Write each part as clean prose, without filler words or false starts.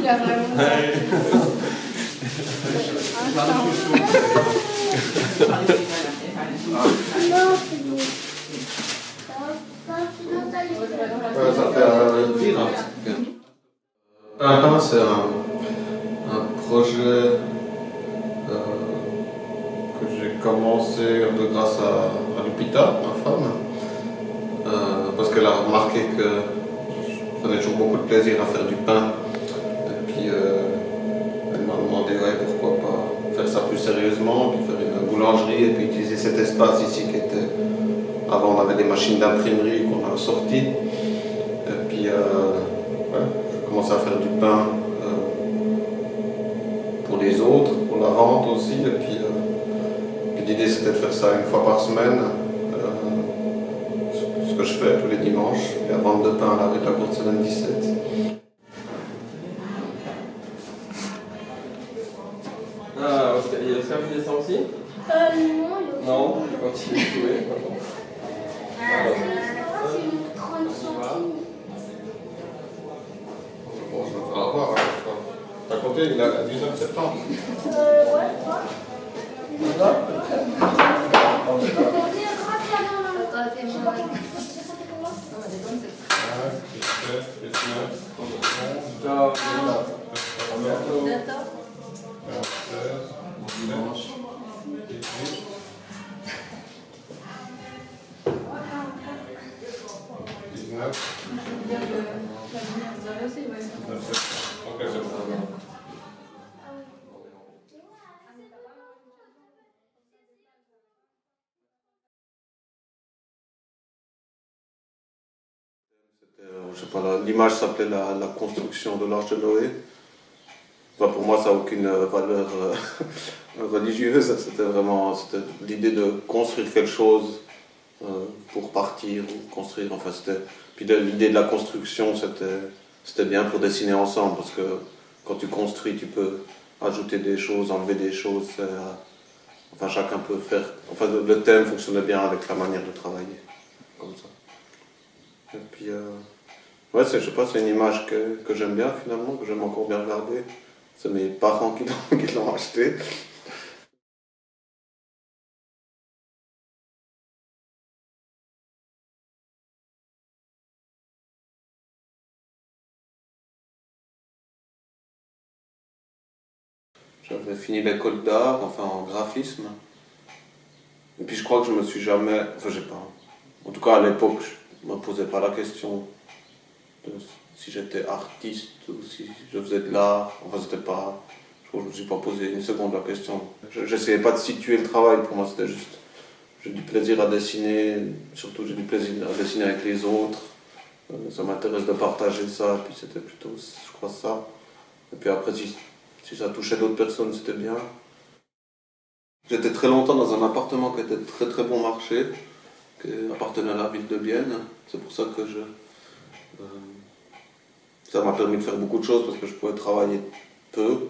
Il a vraiment... Ça fait un tir. C'est un projet que j'ai commencé un peu grâce à Lupita, ma femme, parce qu'elle a remarqué que je prenais toujours beaucoup de plaisir à faire du pain. Et puis elle m'a demandé pourquoi pas faire ça plus sérieusement, puis faire une boulangerie et puis utiliser cet espace ici qui était... Avant on avait des machines d'imprimerie qu'on a sorties. Et puis j'ai commencé à faire du pain pour les autres, pour la vente aussi. Et puis l'idée c'était de faire ça une fois par semaine, ce que je fais tous les dimanches, et la vente de pain à la rue de la Courte-Semaine 17. Ah, il y a Oscar qui descend aussi? Non, Non, je continue de jouer. c'est une 30 centimes. Bon, je vais faire voir. T'as compté, il a 19 septembre. Ouais, quoi? Je sais pas, l'image s'appelait la construction de l'Arche de Noé. Enfin, pour moi, ça n'a aucune valeur religieuse. C'était vraiment l'idée de construire quelque chose pour partir ou construire. Enfin, puis l'idée de la construction, c'était bien pour dessiner ensemble parce que quand tu construis, tu peux ajouter des choses, enlever des choses. Enfin, chacun peut faire. Enfin, le thème fonctionnait bien avec la manière de travailler, comme ça. Et puis, ouais, je sais pas, c'est une image que j'aime bien finalement, que j'aime encore bien regarder. C'est mes parents qui l'ont acheté. J'avais fini l'école d'art, enfin en graphisme. Et puis je crois que je me suis jamais. Enfin, je sais pas. En tout cas, à l'époque, je me posais pas la question de si j'étais artiste ou si je faisais de l'art. Enfin, c'était pas. Je crois que je me suis pas posé une seconde la question. J'essayais pas de situer le travail, pour moi c'était juste. J'ai du plaisir à dessiner, surtout j'ai du plaisir à dessiner avec les autres. Ça m'intéresse de partager ça, puis c'était plutôt, je crois, ça. Et puis après, si ça touchait d'autres personnes, c'était bien. J'étais très longtemps dans un appartement qui était très très bon marché, qui appartenait à la ville de Bienne. C'est pour ça que ça m'a permis de faire beaucoup de choses parce que je pouvais travailler peu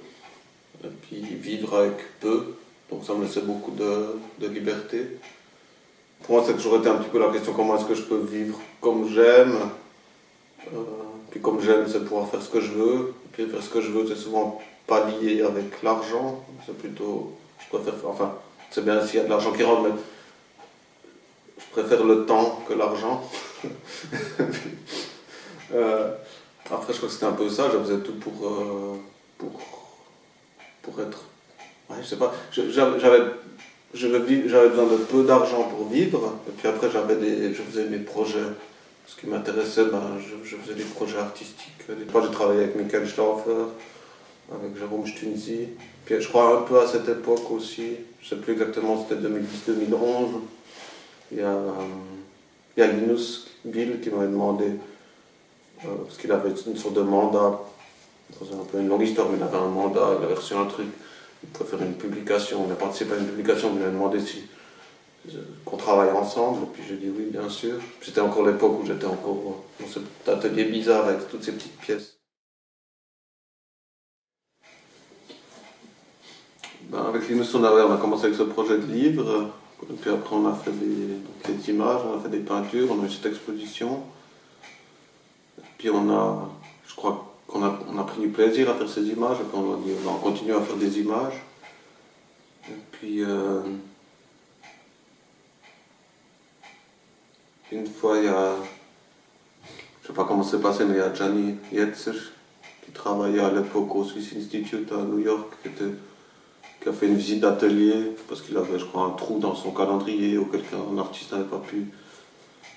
et puis vivre avec peu. Donc ça me laissait beaucoup de liberté. Pour moi, ça a toujours été un petit peu la question comment est-ce que je peux vivre comme j'aime. Puis comme j'aime, c'est pouvoir faire ce que je veux. Et puis faire ce que je veux, c'est souvent pas lié avec l'argent. C'est plutôt, je préfère, enfin, c'est bien s'il y a de l'argent qui rentre, mais je préfère le temps que l'argent. Après, je crois que c'était un peu ça. Je faisais tout pour être. Ouais, je sais pas. J'avais besoin de peu d'argent pour vivre. Et puis après, je faisais mes projets. Ce qui m'intéressait, je faisais des projets artistiques. Moi, j'ai travaillé avec Michael Stauffer, avec Jérôme Stunzi. Puis je crois un peu à cette époque aussi, je ne sais plus exactement, c'était 2010-2011. Il y a Linus Bill qui m'avait demandé, parce qu'il avait une sorte de mandat, c'est un peu une longue histoire, mais il avait un mandat, il avait reçu un truc, il pouvait faire une publication, il a participé à une publication, il m'a demandé qu'on travaille ensemble, et puis j'ai dit oui, bien sûr. C'était encore l'époque où j'étais encore dans cet atelier bizarre avec toutes ces petites pièces. Avec Linus, on a commencé avec ce projet de livre, et puis après on a fait des images, on a fait des peintures, on a eu cette exposition. Et puis je crois on a pris du plaisir à faire ces images, et puis on a dit on continue à faire des images. Et puis une fois, je sais pas comment c'est passé, mais il y a Gianni Yetzer qui travaillait à l'époque au Swiss Institute à New York, qui a fait une visite d'atelier parce qu'il avait, je crois, un trou dans son calendrier ou un artiste n'avait pas pu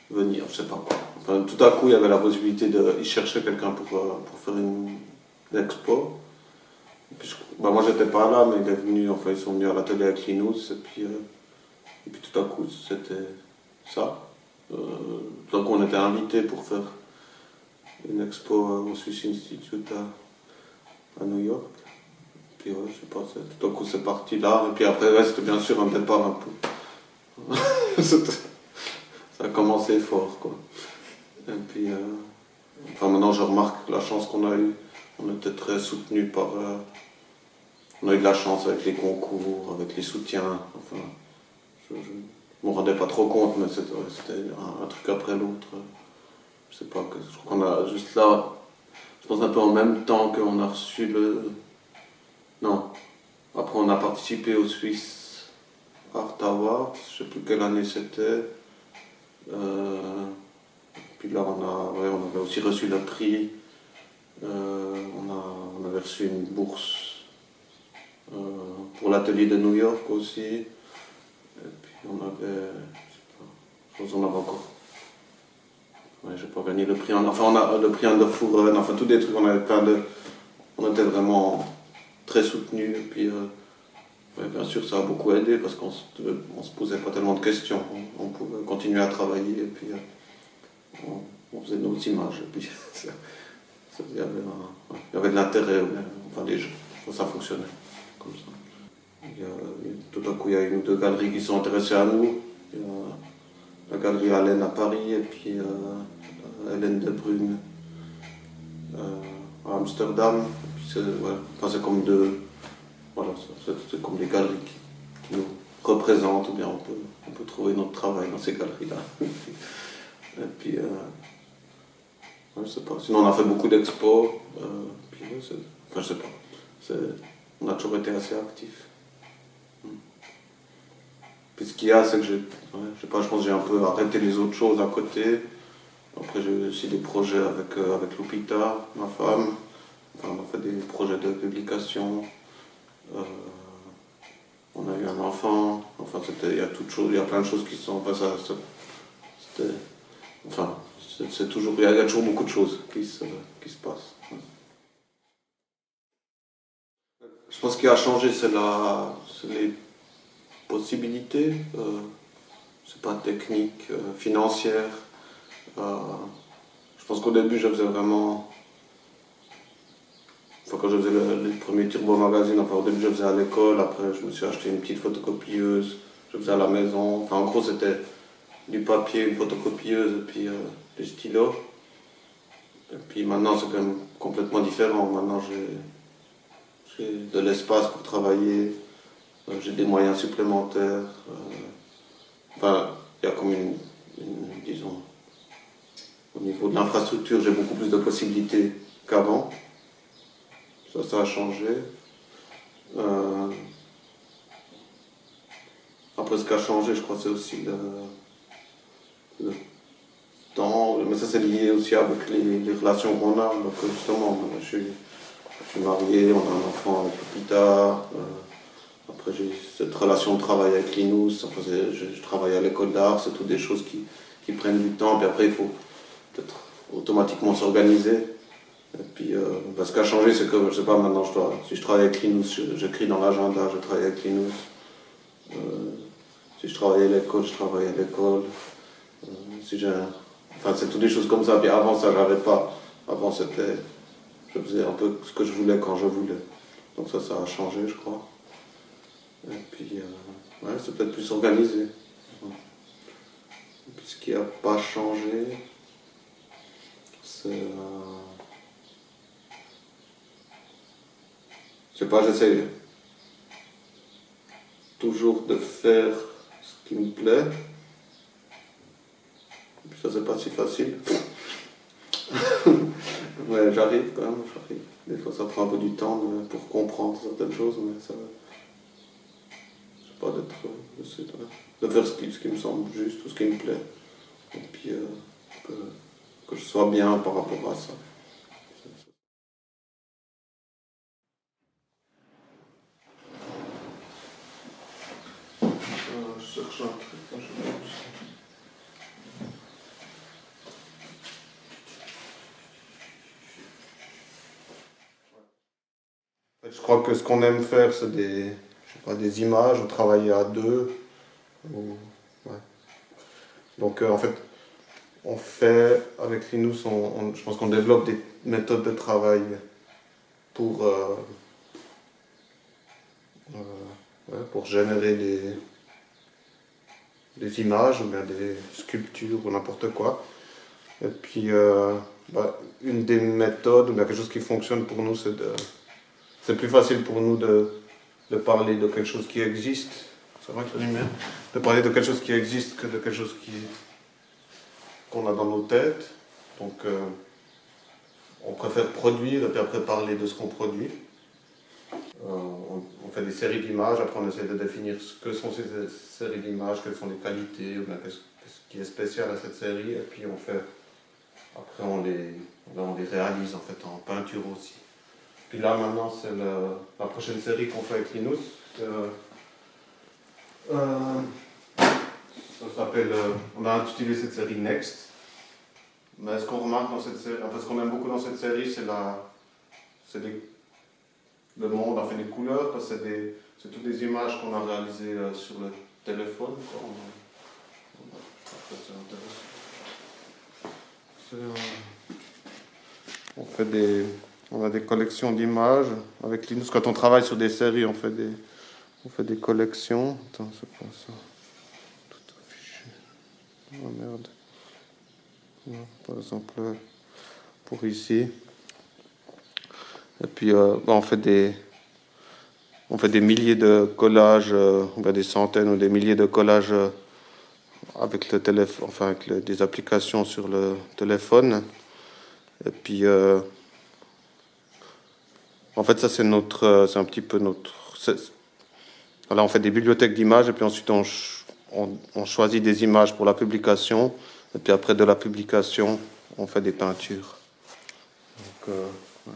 venir, je sais pas quoi. Enfin, tout à coup, il y avait la possibilité il cherchait quelqu'un pour faire une expo. Et puis, moi, j'étais pas là, mais il est venu, enfin, ils sont venus à l'atelier avec Linus, et puis tout à coup, c'était ça. Donc, on était invités pour faire une expo au Swiss Institute à New York. Et puis, ouais, je sais pas, tout à coup, c'est parti là. Et puis après, ouais, c'était bien sûr un départ un peu. Ça a commencé fort, quoi. Et puis, enfin, maintenant, je remarque la chance qu'on a eue. On était très soutenus par. On a eu de la chance avec les concours, avec les soutiens. Enfin, je me rendais pas trop compte, mais c'était un truc après l'autre. Je sais pas, je crois qu'on a juste là, je pense un peu en même temps qu'on a reçu le. Non. Après, on a participé au Swiss Art Awards, je sais plus quelle année c'était. Puis là, on avait aussi reçu le prix. On avait reçu une bourse pour l'atelier de New York aussi. Et puis on avait, je pense qu'on avait encore, ouais, j'ai pas gagné le prix, enfin on a le prix Underfuren, enfin tous des trucs, on était vraiment très soutenus. Et puis ouais, bien sûr ça a beaucoup aidé parce qu'on se posait pas tellement de questions, on pouvait continuer à travailler et puis on faisait nos images. Et puis il y avait de l'intérêt, enfin les gens, ça fonctionnait comme ça. Tout à coup, il y a une ou deux galeries qui sont intéressées à nous. Il y a la galerie Allen à Paris et puis Hélène de Bruyne à Amsterdam. Et puis c'est comme c'est comme des galeries qui nous représentent. Ou bien on peut trouver notre travail dans ces galeries-là. Et puis, je sais pas. Sinon, on a fait beaucoup d'expos. Puis, enfin, je sais pas. On a toujours été assez actifs. Puis ce qu'il y a, c'est que je pense que j'ai un peu arrêté les autres choses à côté. Après, j'ai aussi des projets avec Lupita, ma femme. Enfin, on a fait des projets de publication. On a eu un enfant. Enfin, il y a plein de choses qui sont. C'est toujours, il y a toujours beaucoup de choses qui se passent. Je pense qu'il a changé, c'est les possibilités, c'est pas technique, financière. Je pense qu'au début, je faisais vraiment. Enfin, quand je faisais les premiers Turbo Magazine, enfin, au début, je faisais à l'école, après, je me suis acheté une petite photocopieuse, je faisais à la maison. Enfin, en gros, c'était du papier, une photocopieuse, et puis des stylos. Et puis maintenant, c'est quand même complètement différent. Maintenant, j'ai de l'espace pour travailler, j'ai des moyens supplémentaires. Enfin, il y a comme disons, au niveau de l'infrastructure, j'ai beaucoup plus de possibilités qu'avant. Ça a changé. Après, ce qui a changé, je crois, c'est aussi le temps. Mais ça, c'est lié aussi avec les relations qu'on a. Donc, justement, je suis marié, on a un enfant avec Lupita. Après, j'ai cette relation de travail avec Linus. Après, je travaille à l'école d'art. C'est toutes des choses qui prennent du temps. Puis après, il faut peut-être automatiquement s'organiser. Et puis, ce qui a changé, c'est que, je sais pas, maintenant, si je travaille avec Linus, j'écris dans l'agenda, je travaille avec Linus. Si je travaille à l'école, je travaille à l'école. Enfin, c'est toutes des choses comme ça. Puis avant, ça, j'avais pas. Avant, je faisais un peu ce que je voulais quand je voulais. Donc ça a changé, je crois. Et puis, c'est peut-être plus organisé. Et puis, ce qui n'a pas changé, c'est... je sais pas, j'essaie toujours de faire ce qui me plaît. Et puis ça, c'est pas si facile. Ouais, j'arrive quand même, j'arrive. Des fois ça prend un peu du temps pour comprendre certaines choses, mais ça. C'est pas d'être. J'essaie de faire ce qui me semble juste, ou ce qui me plaît. Et puis que je sois bien par rapport à ça. Je cherche un truc, je pense. En fait, je crois que ce qu'on aime faire, c'est des images, ou travailler à deux. Ouais. Donc en fait, on fait, avec Linus, je pense qu'on développe des méthodes de travail pour, pour générer des images, ou bien des sculptures, ou n'importe quoi. Et puis, une des méthodes, ou bien quelque chose qui fonctionne pour nous, c'est plus facile pour nous de parler de quelque chose qui existe. C'est vrai que la lumière. De parler de quelque chose qui existe que de quelque chose qu'on a dans nos têtes. Donc, on préfère produire et puis après parler de ce qu'on produit. On fait des séries d'images, après on essaie de définir ce que sont ces séries d'images, quelles sont les qualités, ou bien qu'est-ce qui est spécial à cette série, et puis après on les réalise en fait en peinture aussi. Puis là maintenant c'est la prochaine série qu'on fait avec Linus. Ça s'appelle, on a intitulé cette série Next. Mais ce qu'on remarque dans cette série, enfin ce qu'on aime beaucoup dans cette série, c'est le monde, enfin les couleurs, parce que c'est toutes des images qu'on a réalisées sur le téléphone. C'est intéressant. On a des collections d'images avec Linus. Quand on travaille sur des séries, on fait des collections. Attends, c'est pas ça. Tout affiché. Oh merde. Non, par exemple, pour ici. Et puis, on fait des milliers de collages, ou bien des centaines ou des milliers de collages avec le téléphone, enfin avec des applications sur le téléphone. Et puis, en fait, ça c'est un petit peu notre. Voilà, on fait des bibliothèques d'images et puis ensuite on choisit des images pour la publication. Et puis après de la publication, on fait des peintures. Donc, ouais.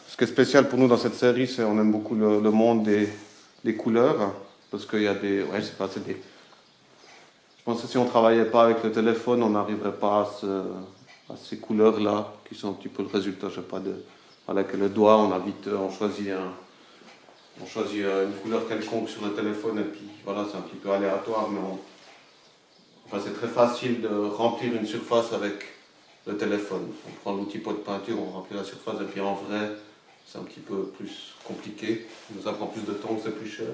Ce qui est spécial pour nous dans cette série, c'est qu'on aime beaucoup le monde des couleurs, parce qu'il y a des... Ouais, je sais pas, je pense que si on ne travaillait pas avec le téléphone, on n'arriverait pas à ces couleurs-là, qui sont un petit peu le résultat, je sais pas, avec le doigt, on choisit une couleur quelconque sur le téléphone, et puis voilà, c'est un petit peu aléatoire, mais c'est très facile de remplir une surface avec le téléphone. On prend l'outil pot de peinture, on remplit la surface, et puis en vrai, c'est un petit peu plus compliqué. Ça prend plus de temps, c'est plus cher.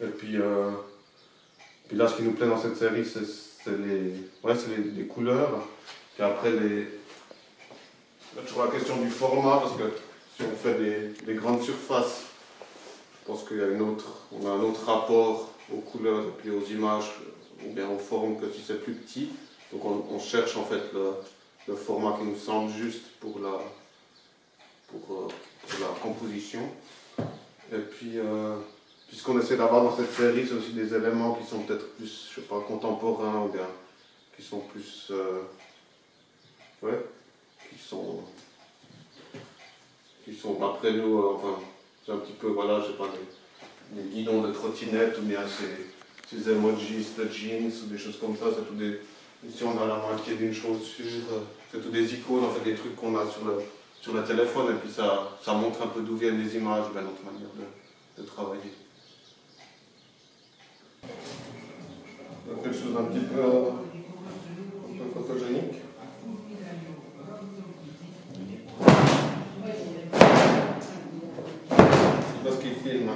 Et puis là, ce qui nous plaît dans cette série, c'est les couleurs. Puis après, toujours la question du format, parce que si on fait des grandes surfaces, je pense qu'on a un autre rapport aux couleurs et puis aux images, ou bien aux formes, que si c'est plus petit. Donc on cherche en fait le format qui nous semble juste pour la composition. Et puis, ce qu'on essaie d'avoir dans cette série, c'est aussi des éléments qui sont peut-être plus, je sais pas, contemporains, ou bien qui sont plus, qui sont après nous, enfin, c'est un petit peu, voilà, je sais pas, des guidons de trottinette, ou bien ces emojis de jeans, ou des choses comme ça, c'est tout des... Ici on a la moitié d'une chaussure, c'est tout des icônes, en fait, des trucs qu'on a sur le téléphone, et puis ça montre un peu d'où viennent les images, ou bien notre manière de travailler. Quelque chose d'un petit peu photogénique. C'est parce qu'il filme.